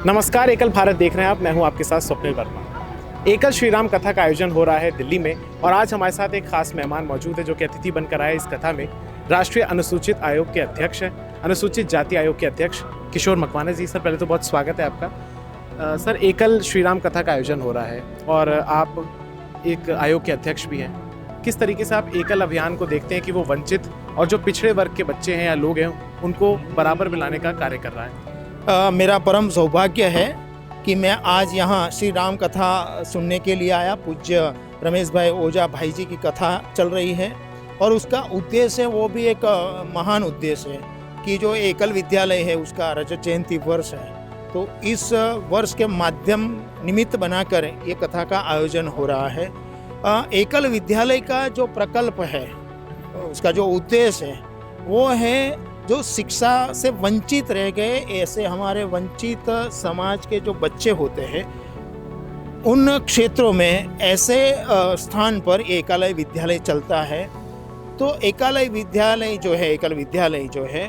नमस्कार, एकल भारत देख रहे हैं आप। मैं हूं आपके साथ स्वप्निल वर्मा। एकल श्री राम कथा का आयोजन हो रहा है दिल्ली में और आज हमारे साथ एक खास मेहमान मौजूद है जो कि अतिथि बनकर आए इस कथा में। राष्ट्रीय अनुसूचित आयोग के अध्यक्ष हैं, अनुसूचित जाति आयोग के अध्यक्ष किशोर मकवाना जी। सर, पहले तो बहुत स्वागत है आपका। सर, एकल श्री राम कथा का आयोजन हो रहा है और आप एक आयोग के अध्यक्ष भी हैं। किस तरीके से आप एकल अभियान को देखते हैं कि वो वंचित और जो पिछड़े वर्ग के बच्चे हैं या लोग हैं उनको बराबर मिलाने का कार्य कर रहा है? मेरा परम सौभाग्य है कि मैं आज यहाँ श्री राम कथा सुनने के लिए आया। पूज्य रमेश भाई ओझा भाई जी की कथा चल रही है और उसका उद्देश्य है, वो भी एक महान उद्देश्य है कि जो एकल विद्यालय है उसका रजत जयंती वर्ष है, तो इस वर्ष के माध्यम निमित्त बनाकर ये कथा का आयोजन हो रहा है। एकल विद्यालय का जो प्रकल्प है, उसका जो उद्देश्य है वो है जो शिक्षा से वंचित रह गए ऐसे हमारे वंचित समाज के जो बच्चे होते हैं उन क्षेत्रों में ऐसे स्थान पर एकालय विद्यालय चलता है। तो एकालय विद्यालय जो है, एकल विद्यालय जो है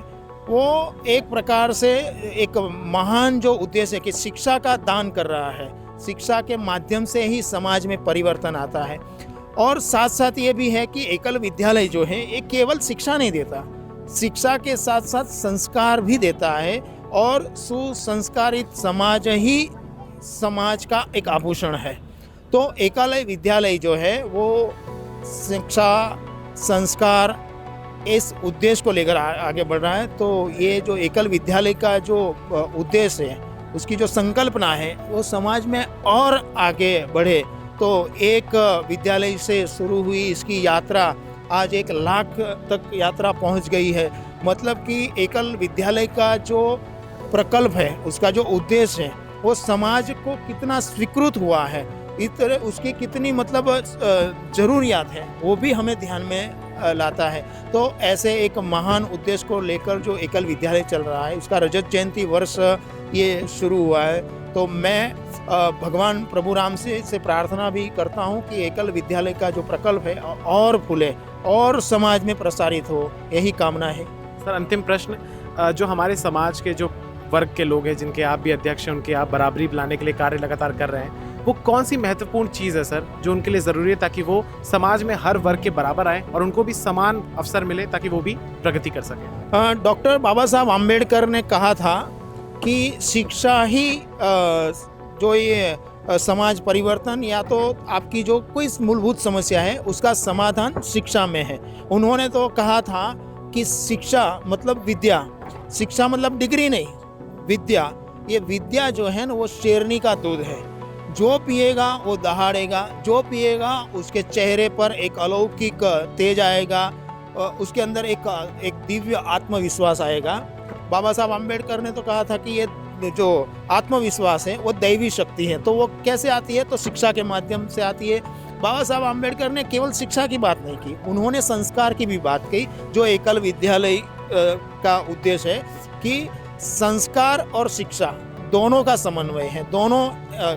वो एक प्रकार से एक महान जो उद्देश्य है कि शिक्षा का दान कर रहा है। शिक्षा के माध्यम से ही समाज में परिवर्तन आता है और साथ साथ ये भी है कि एकल विद्यालय जो है ये केवल शिक्षा नहीं देता, शिक्षा के साथ साथ संस्कार भी देता है और सुसंस्कारित समाज ही समाज का एक आभूषण है। तो एकालय विद्यालय जो है वो शिक्षा संस्कार इस उद्देश्य को लेकर आगे बढ़ रहा है। तो ये जो एकल विद्यालय का जो उद्देश्य है, उसकी जो संकल्पना है वो समाज में और आगे बढ़े। तो एक विद्यालय से शुरू हुई इसकी यात्रा आज 1 लाख तक यात्रा पहुंच गई है। मतलब कि एकल विद्यालय का जो प्रकल्प है, उसका जो उद्देश्य है वो समाज को कितना स्वीकृत हुआ है, इस तरह उसकी कितनी मतलब ज़रूरियात है वो भी हमें ध्यान में लाता है। तो ऐसे एक महान उद्देश्य को लेकर जो एकल विद्यालय चल रहा है, उसका रजत जयंती वर्ष ये शुरू हुआ है। तो मैं भगवान प्रभु राम से प्रार्थना भी करता हूँ कि एकल विद्यालय का जो प्रकल्प है और फूले और समाज में प्रसारित हो, यही कामना है। सर, अंतिम प्रश्न, जो हमारे समाज के जो वर्ग के लोग हैं जिनके आप भी अध्यक्ष हैं, उनके आप बराबरी लाने के लिए कार्य लगातार कर रहे हैं, वो कौन सी महत्वपूर्ण चीज़ है सर जो उनके लिए ज़रूरी है ताकि वो समाज में हर वर्ग के बराबर आए और उनको भी समान अवसर मिले ताकि वो भी प्रगति कर सकें? डॉक्टर बाबा साहब आम्बेडकर ने कहा था कि शिक्षा ही जो ये समाज परिवर्तन या तो आपकी जो कोई मूलभूत समस्या है उसका समाधान शिक्षा में है। उन्होंने तो कहा था कि शिक्षा मतलब विद्या, शिक्षा मतलब डिग्री नहीं, विद्या। ये विद्या जो है ना वो शेरनी का दूध है, जो पिएगा वो दहाड़ेगा, जो पिएगा उसके चेहरे पर एक अलौकिक तेज आएगा, उसके अंदर एक दिव्य आत्मविश्वास आएगा। बाबा साहब आम्बेडकर ने तो कहा था कि ये जो आत्मविश्वास है वो दैवी शक्ति है। तो वो कैसे आती है? तो शिक्षा के माध्यम से आती है। बाबा साहब आम्बेडकर ने केवल शिक्षा की बात नहीं की, उन्होंने संस्कार की भी बात कही। जो एकल विद्यालय का उद्देश्य है कि संस्कार और शिक्षा दोनों का समन्वय है, दोनों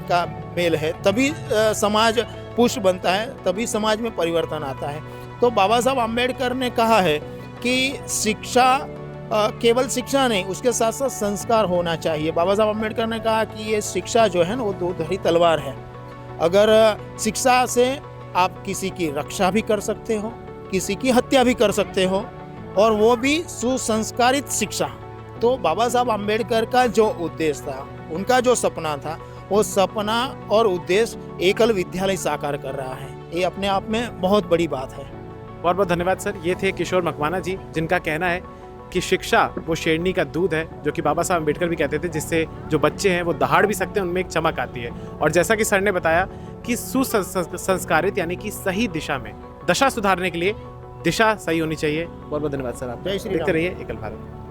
का मेल है, तभी समाज पुष्ट बनता है, तभी समाज में परिवर्तन आता है। तो बाबा साहब आम्बेडकर ने कहा है कि शिक्षा केवल शिक्षा नहीं, उसके साथ साथ संस्कार होना चाहिए। बाबा साहब आम्बेडकर ने कहा कि ये शिक्षा जो है ना वो दो-धारी तलवार है। अगर शिक्षा से आप किसी की रक्षा भी कर सकते हो, किसी की हत्या भी कर सकते हो, और वो भी सुसंस्कारित शिक्षा। तो बाबा साहब आम्बेडकर का जो उद्देश्य था, उनका जो सपना था, वो सपना और उद्देश्य एकल विद्यालय साकार कर रहा है। ये अपने आप में बहुत बड़ी बात है। बहुत बहुत धन्यवाद सर। ये थे किशोर मकवाना जी, जिनका कहना है कि शिक्षा वो शेरनी का दूध है, जो कि बाबा साहब अम्बेडकर भी कहते थे, जिससे जो बच्चे हैं वो दहाड़ भी सकते हैं, उनमें एक चमक आती है। और जैसा कि सर ने बताया कि सुसंस्कारित यानी कि सही दिशा में, दशा सुधारने के लिए दिशा सही होनी चाहिए। बहुत बहुत धन्यवाद सर। आप देखते रहिए एकल भारत।